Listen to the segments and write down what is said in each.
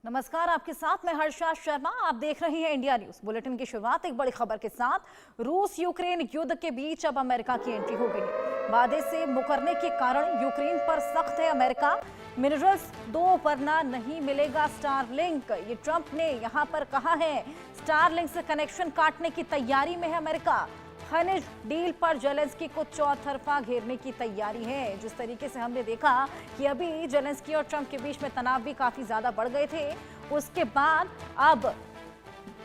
नमस्कार, आपके साथ मैं हर्षा शर्मा। आप देख रहे हैं इंडिया न्यूज बुलेटिन की शुरुआत एक बड़ी खबर के साथ। रूस यूक्रेन युद्ध के बीच अब अमेरिका की एंट्री हो गई है। वादे से मुकरने के कारण यूक्रेन पर सख्त है अमेरिका। मिनरल्स दो वरना नहीं मिलेगा स्टारलिंक, ये ट्रंप ने यहां पर कहा है। स्टारलिंक से कनेक्शन काटने की तैयारी में है अमेरिका। खनिज डील पर जेलेंस्की को चौतरफा घेरने की तैयारी है। जिस तरीके से हमने देखा कि अभी जेलेंस्की और ट्रंप के बीच में तनाव भी काफी ज्यादा बढ़ गए थे, उसके बाद अब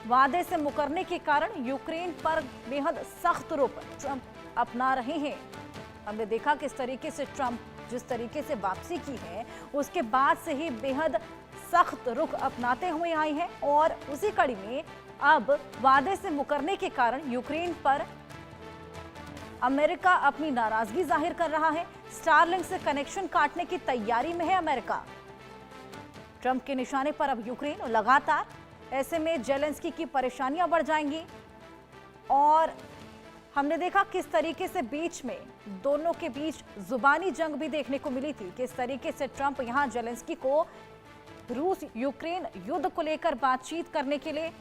वादे से मुकरने के कारण यूक्रेन पर बेहद सख्त रुख ट्रंप अपना रहे हैं। हमने देखा किस तरीके से ट्रंप जिस तरीके से वापसी की है, उसके बाद से ही बेहद सख्त रुख अपनाते हुए आए हैं और उसी कड़ी में अब वादे से मुकरने के कारण यूक्रेन पर अमेरिका अपनी नाराजगी जाहिर कर रहा है। स्टारलिंक से कनेक्शन काटने की तैयारी में है अमेरिका। ट्रंप के निशाने पर अब यूक्रेन लगातार, ऐसे में जेलेंस्की की परेशानियां बढ़ जाएंगी। और हमने देखा किस तरीके से बीच में दोनों के बीच जुबानी जंग भी देखने को मिली थी। किस तरीके से ट्रंप यहां जेलेंस्की को रूस यूक्रेन युद्ध को लेकर बातचीत करने के लिए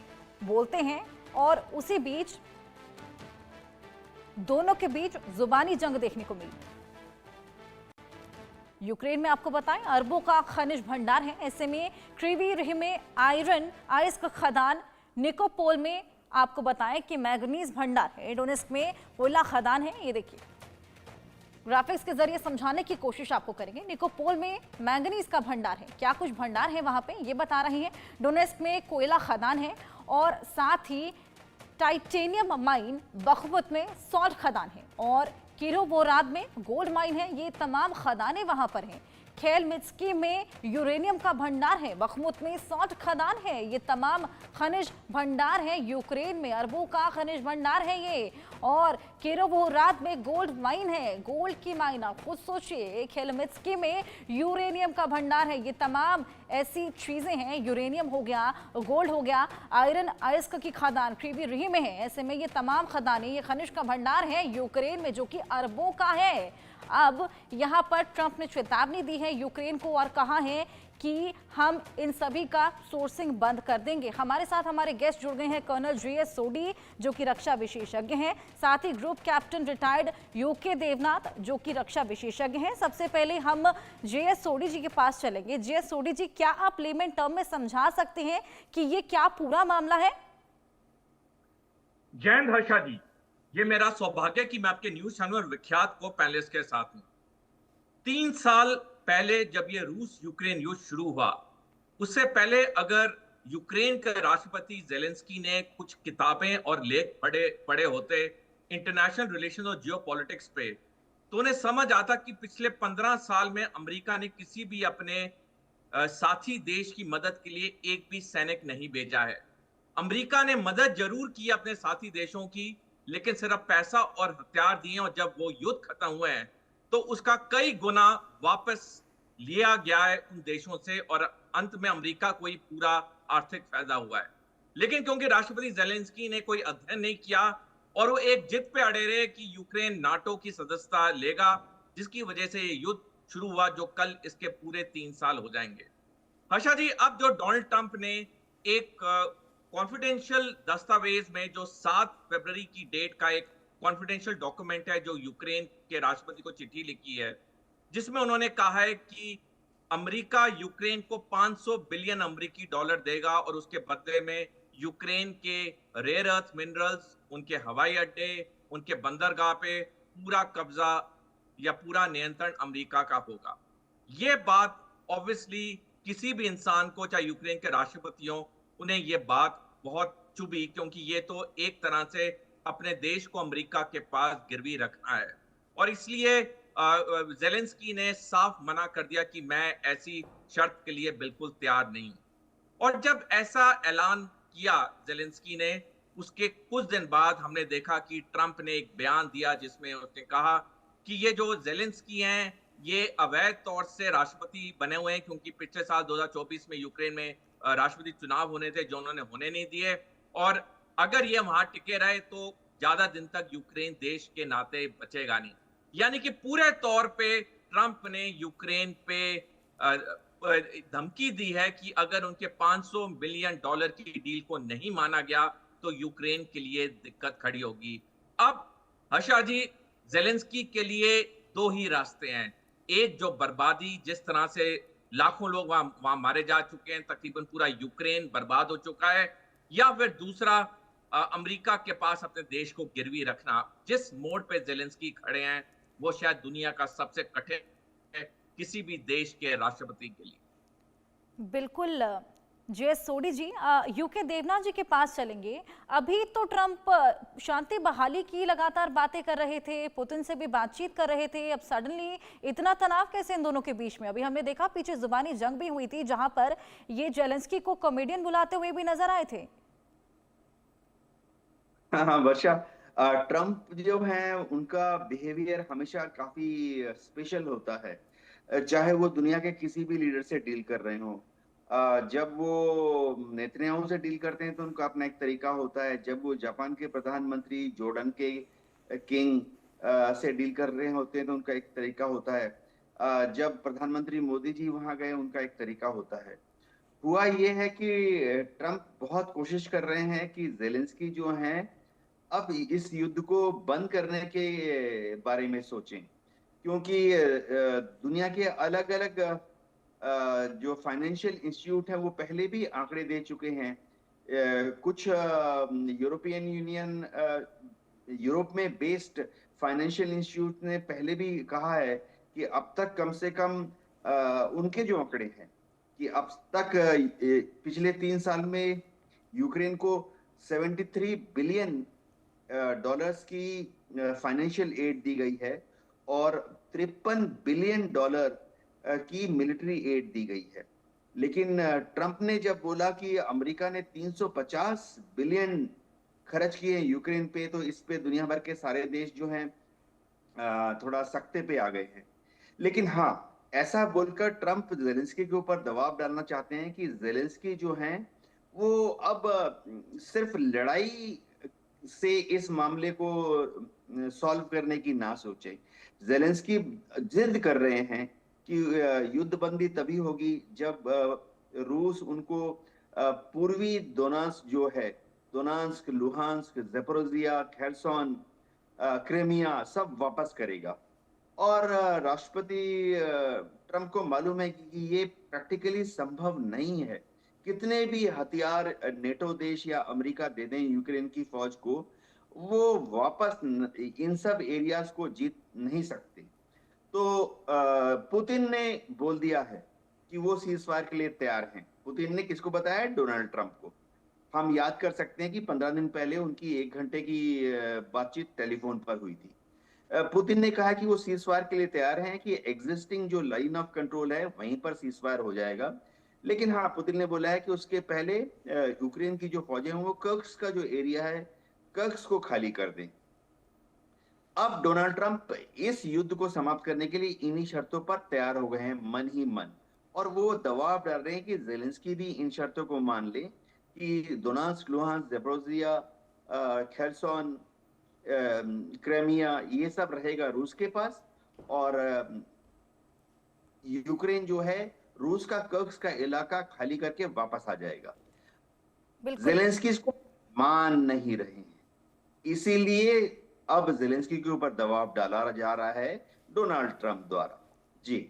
बोलते हैं और उसी बीच दोनों के बीच जुबानी जंग देखने को मिली। यूक्रेन में आपको बताएं अरबों का खनिज भंडार है। ऐसे में क्रीवी रिह में आयरन अयस्क खदान, निकोपोल में आपको बताएं कि मैग्नीज भंडार है, डोनेस्क में कोयला खदान है। ये देखिए ग्राफिक्स के जरिए समझाने की कोशिश आपको करेंगे। निकोपोल में मैंगनीज का भंडार है, क्या कुछ भंडार है वहां पे ये बता रहे हैं। डोनेस्क में कोयला खदान है और साथ ही टाइटेनियम माइन, बखमुत में सॉल्ट खदान है और किरोवोराद में गोल्ड माइन है। ये तमाम खदानें वहां पर हैं। खेलमित्स्की में यूरेनियम का भंडार है, बखमुत में सॉल्ट खदान है। ये तमाम खनिज भंडार है। यूक्रेन में अरबों का खनिज भंडार है ये। और किरोवोराद में गोल्ड माइन है, गोल्ड की माइन। आप खुद सोचिए, खेलमित्स्की में यूरेनियम का भंडार है। ये तमाम ऐसी चीजें हैं। यूरेनियम हो गया, गोल्ड हो गया, आयरन अयस्क की खदान क्रीवी रिह में है। ऐसे में ये तमाम खदानें, ये खनिज का भंडार है यूक्रेन में, जो कि अरबों का है। अब यहां पर ट्रंप ने चेतावनी दी है यूक्रेन को और कहा है कि हम इन सभी का सोर्सिंग बंद कर देंगे। हमारे साथ हमारे गेस्ट जुड़ गए हैं कर्नल जीएस सोडी, जो कि रक्षा विशेषज्ञ हैं, साथ ही group captain retired UK Devnath, जो कि रक्षा विशेषज्ञ हैं। सबसे पहले हम जीएस सोडी जी के पास चलेंगे। जीएस सोडी जी, क्या आप लेमन टर्म में समझा सकते हैं कि ये क्या पूरा मामला है? जय हिंद हर्षा जी, ये मेरा सौभाग्य कि मैं आपके न्यूज चैनल और विख्यात को पैनलिस्ट के साथ हूं। 3 साल पहले जब ये रूस यूक्रेन युद्ध शुरू हुआ, उससे पहले अगर यूक्रेन के राष्ट्रपति जेलेंस्की ने कुछ किताबें और लेख पढ़े होते इंटरनेशनल रिलेशन और जियोपॉलिटिक्स पे, तो उन्हें समझ आता कि पिछले 15 साल में अमेरिका ने किसी भी अपने साथी देश की मदद के लिए एक भी सैनिक नहीं भेजा है। अमेरिका ने मदद जरूर की अपने साथी देशों की, लेकिन सिर्फ पैसा और हथियार दिए, और जब वो युद्ध खत्म हुए हैं तो उसका कई गुना वापस लिया गया है उन देशों से, और अंत में अमेरिका को ही पूरा आर्थिक फायदा हुआ है। लेकिन क्योंकि राष्ट्रपति जेलेंस्की ने कोई अध्ययन नहीं किया और वो एक जिद पे अड़े रहे कि यूक्रेन नाटो की सदस्यता लेगा, जिसकी वजह से ये युद्ध शुरू हुआ, जो कल इसके पूरे 3 साल हो जाएंगे। हर्षा जी, अब जो डोनाल्ड ट्रंप ने एक कॉन्फिडेंशियल दस्तावेज में, जो 7 फरवरी की डेट का एक कॉन्फिडेंशियल डॉक्यूमेंट है, जो यूक्रेन के राष्ट्रपति को चिट्ठी लिखी है, जिसमें उन्होंने कहा है कि अमेरिका यूक्रेन को 500 बिलियन अमेरिकी डॉलर देगा और उसके बदले में यूक्रेन के रेयर अर्थ मिनरल्स, उनके हवाई अड्डे, उनके बंदरगाह पे पूरा कब्जा या पूरा नियंत्रण अमेरिका का होगा। ये बात ऑब्वियसली किसी भी इंसान को, चाहे यूक्रेन के राष्ट्रपति हो, उन्हें ये बात बहुत चुभी, क्योंकि ये तो एक तरह से अपने देश को अमेरिका के पास गिरवी रखना है। और इसलिए जेलेंस्की ने साफ मना कर दिया कि मैं ऐसी शर्त के लिए बिल्कुल तैयार नहीं हूं। और जब ऐसा ऐलान किया जेलेंस्की ने, उसके कुछ दिन बाद हमने देखा कि ट्रंप ने एक बयान दिया जिसमें उसने कहा कि ये जो जेलेंस्की हैं, ये अवैध तौर से राष्ट्रपति बने हुए हैं, क्योंकि पिछले साल 2024 में यूक्रेन में राष्ट्रपति चुनाव होने थे, जो उन्होंने होने नहीं दिए। और अगर ये वहां टिके रहे तो ज्यादा दिन तक यूक्रेन देश के नाते बचेगा नहीं। यानी कि पूरे तौर पे ट्रंप ने यूक्रेन पे धमकी दी है कि अगर उनके $500 बिलियन की डील को नहीं माना गया तो यूक्रेन के लिए दिक्कत खड़ी होगी। अब हर्षा जी, जेलेंस्की के लिए दो ही रास्ते हैं। एक, जो बर्बादी, जिस तरह से लाखों लोग वहां मारे जा चुके हैं, तकरीबन पूरा यूक्रेन बर्बाद हो चुका है, या फिर दूसरा, अमेरिका के पास अपने देश को गिरवी रखना। जिस मोड़ पे जेलेंस्की खड़े हैं वो शायद दुनिया का सबसे कठिन है किसी भी देश के राष्ट्रपति के लिए। बिल्कुल। जे सोडी जी, यूके देवनाथ जी के पास चलेंगे। अभी तो ट्रंप शांति बहाली की लगातार बातें कर रहे थे, पुतिन से भी बातचीत कर रहे थे। अब सडनली इतना तनाव कैसे इन दोनों के बीच में? अभी हमने देखा पीछे जुबानी जंग भी हुई थी, जहां पर ये जेलेंस्की को कॉमेडियन बुलाते हुए भी नजर आए थे। हाँ हाँ वर्षा, ट्रम्प जो है उनका बिहेवियर हमेशा काफी स्पेशल होता है, चाहे वो दुनिया के किसी भी लीडर से डील कर रहे हो। जब वो नेतन्याहू से डील करते हैं तो उनका अपना एक तरीका होता है। जब वो जापान के प्रधानमंत्री जोर्डन के किंग से डील कर रहे होते हैं तो उनका एक तरीका होता है। जब प्रधानमंत्री मोदी जी वहां गए उनका एक तरीका होता है। हुआ ये है कि ट्रम्प बहुत कोशिश कर रहे हैं कि जेलेंस्की जो हैं अब इस युद्ध को बंद करने के बारे में सोचें, क्योंकि दुनिया के अलग अलग जो फाइनेंशियल इंस्टीट्यूट है वो पहले भी आंकड़े दे चुके हैं। कुछ यूरोपियन यूनियन, यूरोप में बेस्ड फाइनेंशियल इंस्टीट्यूट ने पहले भी कहा है कि अब तक कम से कम उनके जो आंकड़े हैं कि अब तक पिछले 3 साल में यूक्रेन को 73 बिलियन डॉलर्स की फाइनेंशियल एड दी गई है और 53 बिलियन डॉलर की मिलिट्री एड दी गई है। लेकिन ट्रंप ने जब बोला कि अमेरिका ने 350 बिलियन खर्च किए यूक्रेन पे, तो इस पे दुनिया भर के सारे देश जो हैं थोड़ा सख्ते पे आ गए हैं। लेकिन हाँ, ऐसा बोलकर ट्रंप जेलेंस्की के ऊपर दबाव डालना चाहते हैं कि जेलेंस्की जो हैं वो अब सिर्फ लड़ाई से इस मामले को सॉल्व करने की ना सोचे। जेलेंस्की जिद कर रहे हैं कि युद्ध बंदी तभी होगी जब रूस उनको पूर्वी दोनास जो है, दोनास्क, लुहांस्क, ज़ेपोरिज़िया, खेर्सन, क्रीमिया सब वापस करेगा। और राष्ट्रपति ट्रंप को मालूम है कि ये प्रैक्टिकली संभव नहीं है। कितने भी हथियार नेटो देश या अमेरिका दे दें यूक्रेन की फौज को, वो वापस इन सब एरियाज को जीत नहीं सकते। तो पुतिन ने बोल दिया है कि वो सीजफायर के लिए तैयार हैं। पुतिन ने किसको बताया? डोनाल्ड ट्रंप को। हम याद कर सकते हैं कि 15 दिन पहले उनकी 1 घंटे की बातचीत टेलीफोन पर हुई थी। पुतिन ने कहा कि वो सीजफायर के लिए तैयार हैं, कि एग्जिस्टिंग जो लाइन ऑफ कंट्रोल है वहीं पर सीजफायर हो जाएगा। लेकिन हाँ, पुतिन ने बोला है कि उसके पहले यूक्रेन की जो फौजें हैं वो कर्स्क का जो एरिया है, कर्स्क को खाली कर दें। अब डोनाल्ड ट्रंप इस युद्ध को समाप्त करने के लिए इन्हीं शर्तों पर तैयार हो गए हैं, मन ही मन। और वो दबाव डाल रहे हैं कि जेलेंस्की भी इन शर्तों को मान ले कि दोनास्क, लुहांस्क, ज़ेपोरिज़िया, खेर्सन, क्रीमिया ये सब रहेगा रूस के पास, और यूक्रेन जो है रूस का कर्स्क का इलाका खाली करके वापस आ जाएगा। जेलेंस्की इसको मान नहीं रहे हैं, इसीलिए अब जेलेंस्की के ऊपर दबाव डाला जा रहा है डोनाल्ड ट्रंप द्वारा। जी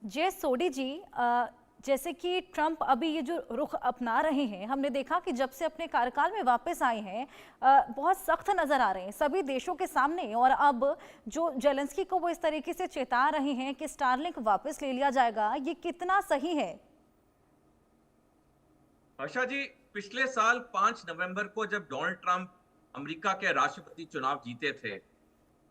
जय सोडी जी, जैसे कि ट्रंप अभी ये जो रुख अपना रहे हैं, हमने देखा कि जब से अपने कार्यकाल में वापस आए हैं बहुत सख्त नजर आ रहे हैं सभी देशों के सामने। और अब जो जेलेंस्की को वो इस तरीके से चेता रहे हैं कि स्टारलिंक वापस ले लिया जाएगा, ये कितना सही है? आशा जी, पिछले साल 5 नवंबर को जब डोनाल्ड ट्रंप अमेरिका के राष्ट्रपति चुनाव जीते थे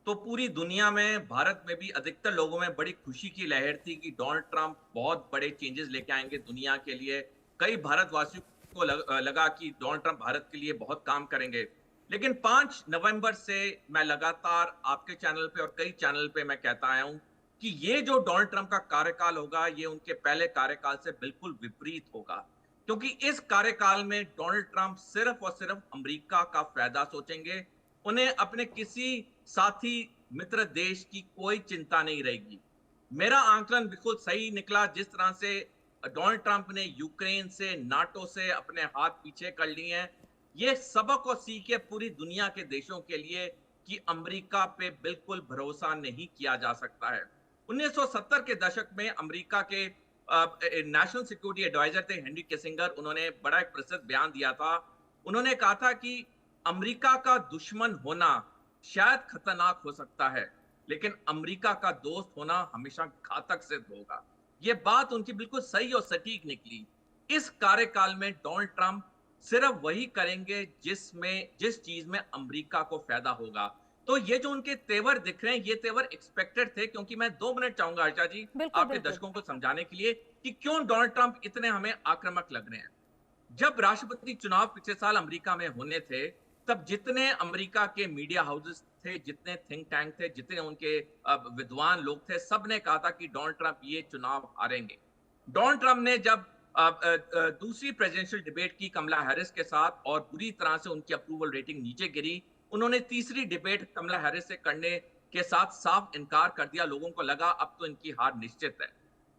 तो पूरी दुनिया में, भारत में भी अधिकतर लोगों में बड़ी खुशी की लहर थी कि डोनाल्ड ट्रंप बहुत बड़े चेंजेस लेके आएंगे दुनिया के लिए। कई भारतवासियों को लगा कि डोनाल्ड ट्रंप भारत के लिए बहुत काम करेंगे। लेकिन 5 नवंबर से मैं लगातार आपके चैनल पे और कई चैनल पे मैं कहता आया हूं कि ये जो डोनाल्ड ट्रंप का कार्यकाल होगा ये उनके पहले कार्यकाल से बिल्कुल विपरीत होगा, क्योंकि इस कार्यकाल में डोनाल्ड ट्रंप सिर्फ और सिर्फ अमेरिका का फायदा सोचेंगे। उन्हें अपने किसी साथी मित्र देश की कोई चिंता नहीं रहेगी। मेरा आंकलन बिल्कुल सही निकला। जिस तरह से डोनाल्ड ट्रंप ने यूक्रेन से, नाटो से अपने हाथ पीछे कर लिए हैं, ये सबक और सीख है पूरी दुनिया के देशों के लिए कि अमेरिका पे बिल्कुल भरोसा नहीं किया जा सकता है। 1970 के दशक में अमेरिका के नेशनल सिक्योरिटी एडवाइजर थे हेनरी किसिंगर। उन्होंने बड़ा एक प्रसिद्ध बयान दिया था। उन्होंने कहा था कि अमेरिका का दुश्मन होना शायद खतरनाक हो सकता है, लेकिन अमेरिका का दोस्त होना हमेशा घातक सिद्ध होगा। ये बात उनकी बिल्कुल सही और सटीक निकली। इस कार्यकाल में डोनाल्ड ट्रंप सिर्फ वही करेंगे जिस चीज में अमेरिका को फायदा होगा। तो ये जो उनके तेवर दिख रहे हैं, ये तेवर एक्सपेक्टेड थे, क्योंकि मैं 2 मिनट चाहूंगा आशा जी आपके दर्शकों को समझाने के लिए कि क्यों डोनाल्ड ट्रंप इतने हमें आक्रामक लग रहे हैं। जब राष्ट्रपति चुनाव पिछले साल अमेरिका में होने थे, तब जितने अमेरिका के मीडिया हाउसेस थे, जितने थिंक टैंक थे, जितने उनके विद्वान लोग थे, सबने कहा था कि डोनाल्ड ट्रंप ये चुनाव हारेंगे। डोनाल्ड ट्रंप ने जब दूसरी प्रेसिडेंशियल डिबेट की कमला हैरिस के साथ और बुरी तरह से उनकी अप्रूवल रेटिंग नीचे गिरी, उन्होंने तीसरी डिबेट कमला हैरिस से करने के साथ साफ इनकार कर दिया। लोगों को लगा अब तो इनकी हार निश्चित है।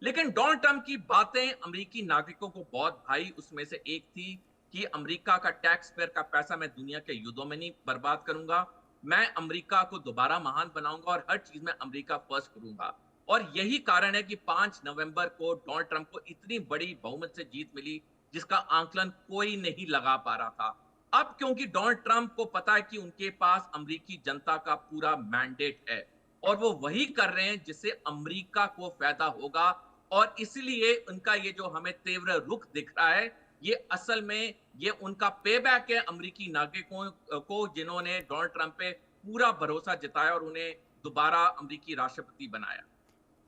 लेकिन डोनाल्ड ट्रंप की बातें अमेरिकी नागरिकों को बहुत भाई। उसमें से एक थी कि अमेरिका का टैक्स पेयर का पैसा मैं दुनिया के युद्धों में नहीं बर्बाद करूंगा, मैं अमेरिका को दोबारा महान बनाऊंगा और हर चीज में अमेरिका फर्स्ट करूंगा। और यही कारण है कि 5 नवंबर को डोनाल्ड ट्रंप को इतनी बड़ी बहुमत से जीत मिली, जिसका आंकलन कोई नहीं लगा पा रहा था। अब क्योंकि डोनाल्ड ट्रंप को पता है कि उनके पास अमेरिकी जनता का पूरा मैंडेट है और वो वही कर रहे हैं जिससे अमेरिका को फायदा होगा, और इसलिए उनका ये जो हमें तीव्र रुख दिख रहा है, ये असल में ये उनका पेबैक है अमेरिकी नागरिकों को, जिन्होंने डोनाल्ड ट्रंप पे पूरा भरोसा जताया और उन्हें दोबारा अमेरिकी राष्ट्रपति बनाया।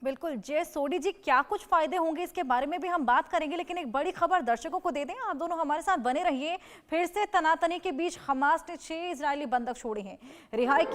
बिल्कुल जय सोडी जी, क्या कुछ फायदे होंगे इसके बारे में भी हम बात करेंगे, लेकिन एक बड़ी खबर दर्शकों को दे दें। आप दोनों हमारे साथ बने रहिए। फिर से तनातनी के बीच हमास ने 6 इजरायली बंधक छोड़े हैं। रिहाई